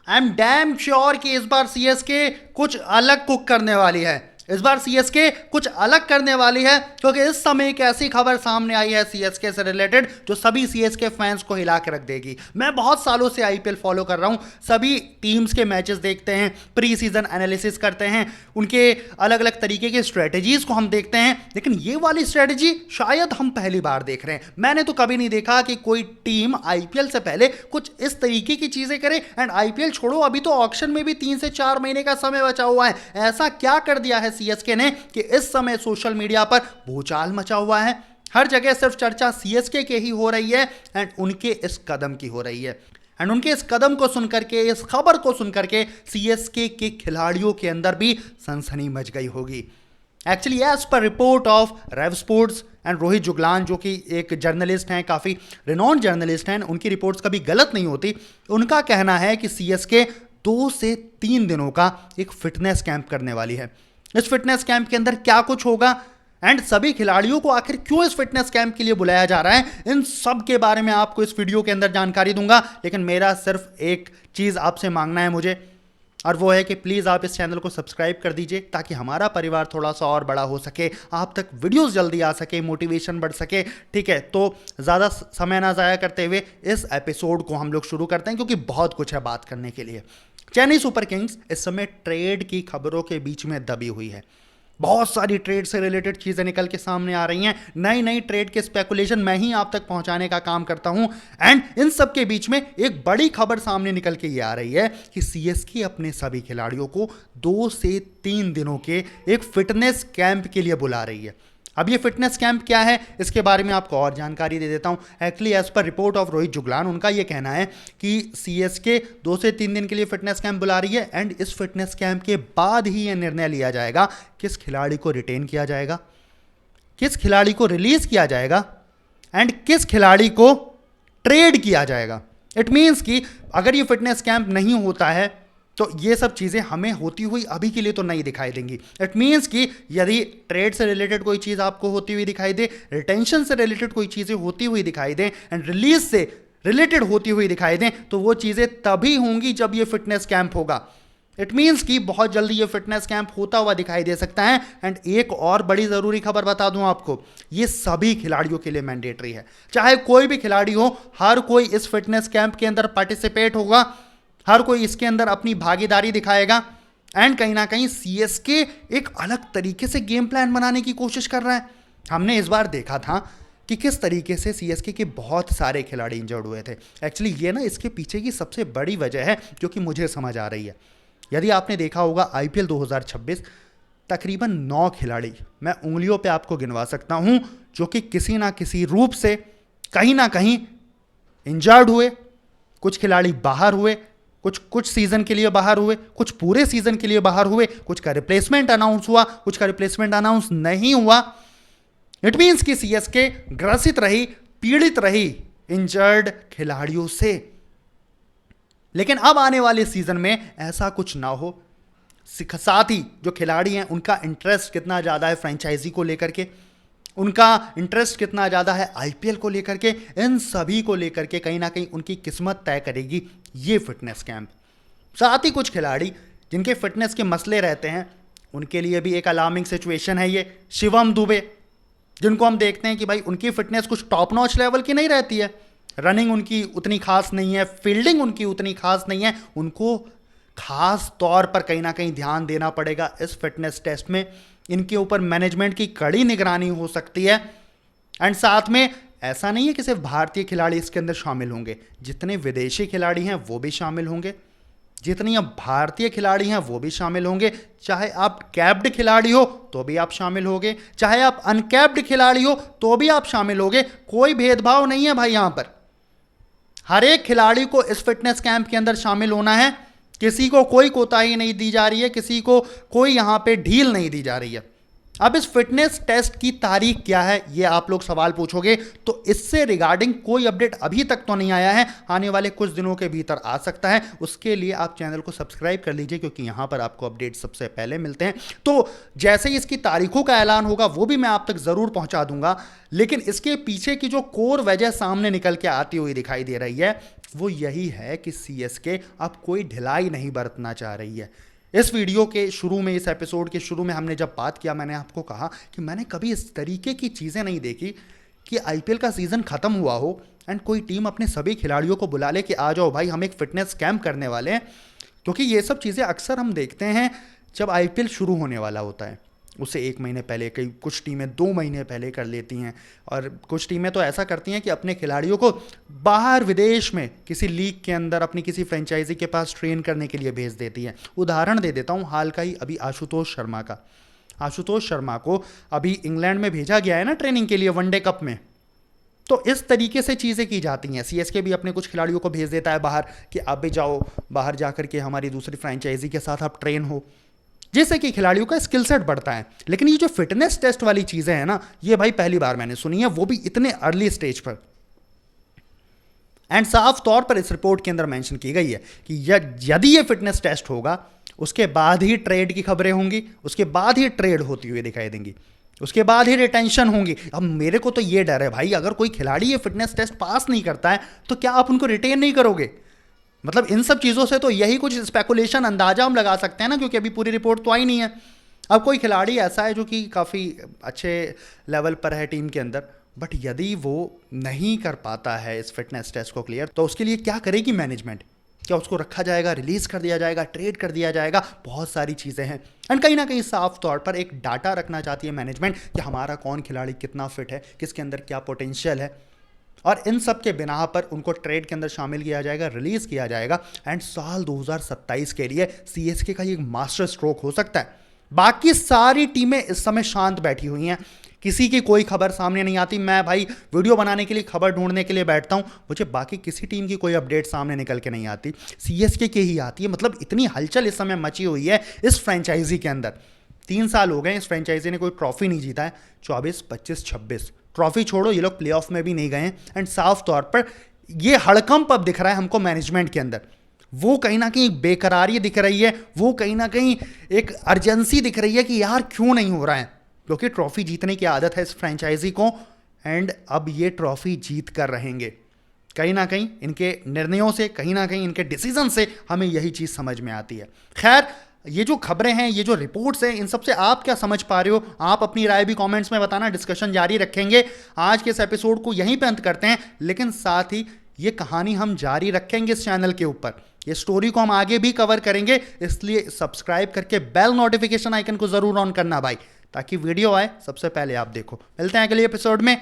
I am damn sure कि इस बार CSK कुछ अलग कुक करने वाली है। इस बार सीएसके कुछ अलग करने वाली है, क्योंकि इस समय एक ऐसी खबर सामने आई है सीएसके से रिलेटेड जो सभी सीएसके फैंस को हिला के रख देगी। मैं बहुत सालों से आईपीएल फॉलो कर रहा हूं, सभी टीम्स के मैचेस देखते हैं, प्री सीजन एनालिसिस करते हैं, उनके अलग अलग तरीके के स्ट्रेटजीज को हम देखते हैं, लेकिन ये वाली स्ट्रेटजी शायद हम पहली बार देख रहे हैं। मैंने तो कभी नहीं देखा कि कोई टीम आईपीएल से पहले कुछ इस तरीके की चीजें करे। एंड आईपीएल छोड़ो, अभी तो ऑक्शन में भी 3 से 4 महीने का समय बचा हुआ है। ऐसा क्या कर दिया है सीएसके ने कि इस समय सोशल मीडिया पर भूचाल मचा हुआ है। हर जगह सिर्फ चर्चा सीएसके के ही हो रही है एंड उनके इस कदम की हो रही है। एंड उनके इस कदम को सुनकर के, इस खबर को सुनकर के सीएसके के खिलाड़ियों के अंदर भी सनसनी मच गई होगी। Actually as per report of Rev sports and Rohit Juglan, जो कि एक जर्नलिस्ट हैं, काफ़ी रिनॉन्ड जर्नलिस्ट हैं, उनकी रिपोर्ट्स कभी गलत नहीं होती। उनका कहना है कि सीएसके 2 से 3 दिनों का एक फिटनेस कैंप करने वाली है। इस फिटनेस कैंप के अंदर क्या कुछ होगा एंड सभी खिलाड़ियों को आखिर क्यों इस फिटनेस कैंप के लिए बुलाया जा रहा है, इन सब के बारे में आपको इस वीडियो के अंदर जानकारी दूंगा। लेकिन मेरा सिर्फ एक चीज़ आपसे मांगना है मुझे, और वो है कि प्लीज़ आप इस चैनल को सब्सक्राइब कर दीजिए ताकि हमारा परिवार थोड़ा सा और बड़ा हो सके, आप तक वीडियोस जल्दी आ सके, मोटिवेशन बढ़ सके। ठीक है, तो ज़्यादा समय ना ज़ाया करते हुए इस एपिसोड को हम लोग शुरू करते हैं, क्योंकि बहुत कुछ है बात करने के लिए। चेन्नई सुपर किंग्स इस समय ट्रेड की खबरों के बीच में दबी हुई है। बहुत सारी ट्रेड से रिलेटेड चीज़ें निकल के सामने आ रही हैं, नई नई ट्रेड के स्पेकुलेशन मैं ही आप तक पहुंचाने का काम करता हूं। एंड इन सब के बीच में एक बड़ी खबर सामने निकल के ये आ रही है कि सीएसके अपने सभी खिलाड़ियों को 2 से 3 दिनों के एक फिटनेस कैंप के लिए बुला रही है। अब ये फिटनेस कैंप क्या है, इसके बारे में आपको और जानकारी दे देता हूं। Actually as per report of Rohit Juglan, उनका ये कहना है कि सीएसके 2 से 3 दिन के लिए फिटनेस कैंप बुला रही है एंड इस फिटनेस कैंप के बाद ही यह निर्णय लिया जाएगा किस खिलाड़ी को रिटेन किया जाएगा, किस खिलाड़ी को रिलीज किया जाएगा एंड किस खिलाड़ी को ट्रेड किया जाएगा। इट मीन्स कि अगर ये फिटनेस कैंप नहीं होता है तो ये सब चीज़ें हमें होती हुई अभी के लिए तो नहीं दिखाई देंगी। इट मीन्स कि यदि ट्रेड से रिलेटेड कोई चीज़ आपको होती हुई दिखाई दे, रिटेंशन से रिलेटेड कोई चीज़ें होती हुई दिखाई दें एंड रिलीज से रिलेटेड होती हुई दिखाई दें, तो वो चीज़ें तभी होंगी जब ये फिटनेस कैंप होगा। इट मीन्स कि बहुत जल्दी ये फिटनेस कैंप होता हुआ दिखाई दे सकता है। एंड एक और बड़ी ज़रूरी खबर बता दूं आपको, ये सभी खिलाड़ियों के लिए मैंडेटरी है। चाहे कोई भी खिलाड़ी हो, हर कोई इस फिटनेस कैंप के अंदर पार्टिसिपेट होगा, हर कोई इसके अंदर अपनी भागीदारी दिखाएगा। एंड कहीं ना कहीं सीएसके एक अलग तरीके से गेम प्लान बनाने की कोशिश कर रहा है। हमने इस बार देखा था कि किस तरीके से सीएसके के बहुत सारे खिलाड़ी इंजर्ड हुए थे। एक्चुअली ये ना इसके पीछे की सबसे बड़ी वजह है जो कि मुझे समझ आ रही है। यदि आपने देखा होगा आईपीएल 2026, तकरीबन 9 खिलाड़ी मैं उंगलियों पे आपको गिनवा सकता हूं जो कि किसी ना किसी रूप से कहीं ना कहीं इंजर्ड हुए। कुछ खिलाड़ी बाहर हुए, कुछ सीजन के लिए बाहर हुए, कुछ पूरे सीजन के लिए बाहर हुए, कुछ का रिप्लेसमेंट अनाउंस हुआ, कुछ का रिप्लेसमेंट अनाउंस नहीं हुआ। इट मींस कि सीएसके ग्रसित रही, पीड़ित रही इंजर्ड खिलाड़ियों से। लेकिन अब आने वाले सीजन में ऐसा कुछ ना हो। साथ ही जो खिलाड़ी हैं उनका इंटरेस्ट कितना ज़्यादा है फ्रेंचाइजी को लेकर के, उनका इंटरेस्ट कितना ज़्यादा है आईपीएल को लेकर के, इन सभी को लेकर के कहीं ना कहीं उनकी किस्मत तय करेगी ये फिटनेस कैंप। साथ ही कुछ खिलाड़ी जिनके फिटनेस के मसले रहते हैं उनके लिए भी एक अलार्मिंग सिचुएशन है ये। शिवम दुबे, जिनको हम देखते हैं कि भाई उनकी फिटनेस कुछ टॉप नॉच लेवल की नहीं रहती है, रनिंग उनकी उतनी खास नहीं है, फील्डिंग उनकी उतनी खास नहीं है, उनको खास तौर पर कहीं ना कहीं ध्यान देना पड़ेगा इस फिटनेस टेस्ट में। इनके ऊपर मैनेजमेंट की कड़ी निगरानी हो सकती है। एंड साथ में ऐसा नहीं है कि सिर्फ भारतीय खिलाड़ी इसके अंदर शामिल होंगे, जितने विदेशी खिलाड़ी हैं वो भी शामिल होंगे, जितनी अब भारतीय खिलाड़ी हैं वो भी शामिल होंगे। चाहे आप कैप्ड खिलाड़ी हो तो भी आप शामिल होगे, चाहे आप अनकैप्ड खिलाड़ी हो तो भी आप शामिल होगे। कोई भेदभाव नहीं है भाई, यहां पर हर एक खिलाड़ी को इस फिटनेस कैंप के अंदर शामिल होना है। किसी को कोई कोताही नहीं दी जा रही है, किसी को कोई यहां पे ढील नहीं दी जा रही है। अब इस फिटनेस टेस्ट की तारीख क्या है, ये आप लोग सवाल पूछोगे, तो इससे रिगार्डिंग कोई अपडेट अभी तक तो नहीं आया है, आने वाले कुछ दिनों के भीतर आ सकता है। उसके लिए आप चैनल को सब्सक्राइब कर लीजिए, क्योंकि यहां पर आपको अपडेट सबसे पहले मिलते हैं। तो जैसे ही इसकी तारीखों का ऐलान होगा वो भी मैं आप तक जरूर पहुंचा दूंगा। लेकिन इसके पीछे की जो कोर वजह सामने निकल के आती हुई दिखाई दे रही है वो यही है कि सीएसके अब कोई ढिलाई नहीं बरतना चाह रही है। इस वीडियो के शुरू में, इस एपिसोड के शुरू में हमने जब बात किया, मैंने आपको कहा कि मैंने कभी इस तरीके की चीज़ें नहीं देखी कि आईपीएल का सीज़न ख़त्म हुआ हो एंड कोई टीम अपने सभी खिलाड़ियों को बुला ले कि आ जाओ भाई, हम एक फिटनेस कैंप करने वाले हैं। क्योंकि ये सब चीज़ें अक्सर हम देखते हैं जब आईपीएल शुरू होने वाला होता है, उससे 1 महीने पहले, कई कुछ टीमें 2 महीने पहले कर लेती हैं, और कुछ टीमें तो ऐसा करती हैं कि अपने खिलाड़ियों को बाहर विदेश में किसी लीग के अंदर अपनी किसी फ्रेंचाइजी के पास ट्रेन करने के लिए भेज देती हैं। उदाहरण दे देता हूँ हाल का ही अभी आशुतोष शर्मा का। आशुतोष शर्मा को अभी इंग्लैंड में भेजा गया है ना ट्रेनिंग के लिए, वनडे कप में। तो इस तरीके से चीज़ें की जाती हैं। सीएसके भी अपने कुछ खिलाड़ियों को भेज देता है बाहर कि आप भी जाओ, बाहर जाकर के हमारी दूसरी फ्रेंचाइजी के साथ आप ट्रेन हो, जिससे कि खिलाड़ियों का स्किल सेट बढ़ता है। लेकिन ये जो फिटनेस टेस्ट वाली चीजें हैं ना, ये भाई पहली बार मैंने सुनी है, वो भी इतने अर्ली स्टेज पर। एंड साफ तौर पर इस रिपोर्ट के अंदर मेंशन की गई है कि यदि ये फिटनेस टेस्ट होगा, उसके बाद ही ट्रेड की खबरें होंगी, उसके बाद ही ट्रेड होती हुई दिखाई देंगी, उसके बाद ही रिटेंशन होंगी। अब मेरे को तो ये डर है भाई, अगर कोई खिलाड़ी ये फिटनेस टेस्ट पास नहीं करता है तो क्या आप उनको रिटेन नहीं करोगे? मतलब इन सब चीज़ों से तो यही कुछ स्पेकुलेशन, अंदाजा हम लगा सकते हैं ना, क्योंकि अभी पूरी रिपोर्ट तो आई नहीं है। अब कोई खिलाड़ी ऐसा है जो कि काफ़ी अच्छे लेवल पर है टीम के अंदर, बट यदि वो नहीं कर पाता है इस फिटनेस टेस्ट को क्लियर, तो उसके लिए क्या करेगी मैनेजमेंट? क्या उसको रखा जाएगा, रिलीज कर दिया जाएगा, ट्रेड कर दिया जाएगा? बहुत सारी चीज़ें हैं। एंड कहीं ना कहीं साफ तौर पर एक डाटा रखना चाहती है मैनेजमेंट कि हमारा कौन खिलाड़ी कितना फिट है, किसके अंदर क्या पोटेंशियल है, और इन सब के बिना पर उनको ट्रेड के अंदर शामिल किया जाएगा, रिलीज किया जाएगा। एंड साल 2027 के लिए सीएसके का ये एक मास्टर स्ट्रोक हो सकता है। बाकी सारी टीमें इस समय शांत बैठी हुई हैं, किसी की कोई खबर सामने नहीं आती। मैं भाई वीडियो बनाने के लिए, खबर ढूंढने के लिए बैठता हूं, मुझे बाकी किसी टीम की कोई अपडेट सामने निकल के नहीं आती, सीएसके की ही आती है। मतलब इतनी हलचल इस समय मची हुई है इस फ्रेंचाइजी के अंदर। 3 साल हो गए इस फ्रेंचाइजी ने कोई ट्रॉफी नहीं जीता है, 24, 25, 26 ट्रॉफी छोड़ो, ये लोग प्लेऑफ में भी नहीं गए हैं। एंड साफ तौर पर ये हड़कंप अब दिख रहा है हमको मैनेजमेंट के अंदर। वो कहीं ना कहीं बेकरारी दिख रही है, वो कहीं ना कहीं एक अर्जेंसी दिख रही है कि यार क्यों नहीं हो रहा है, क्योंकि ट्रॉफी जीतने की आदत है इस फ्रेंचाइजी को। एंड अब ये ट्रॉफी जीत कर रहेंगे। कहीं ना कहीं इनके निर्णयों से, कहीं ना कहीं इनके डिसीजन से हमें यही चीज़ समझ में आती है। खैर, ये जो खबरें हैं, ये जो रिपोर्ट्स हैं, इन सबसे आप क्या समझ पा रहे हो? आप अपनी राय भी कमेंट्स में बताना, डिस्कशन जारी रखेंगे। आज के इस एपिसोड को यहीं पे अंत करते हैं, लेकिन साथ ही ये कहानी हम जारी रखेंगे इस चैनल के ऊपर। ये स्टोरी को हम आगे भी कवर करेंगे, इसलिए सब्सक्राइब करके बेल नोटिफिकेशन आइकन को जरूर ऑन करना भाई, ताकि वीडियो आए सबसे पहले आप देखो। मिलते हैं अगले एपिसोड में।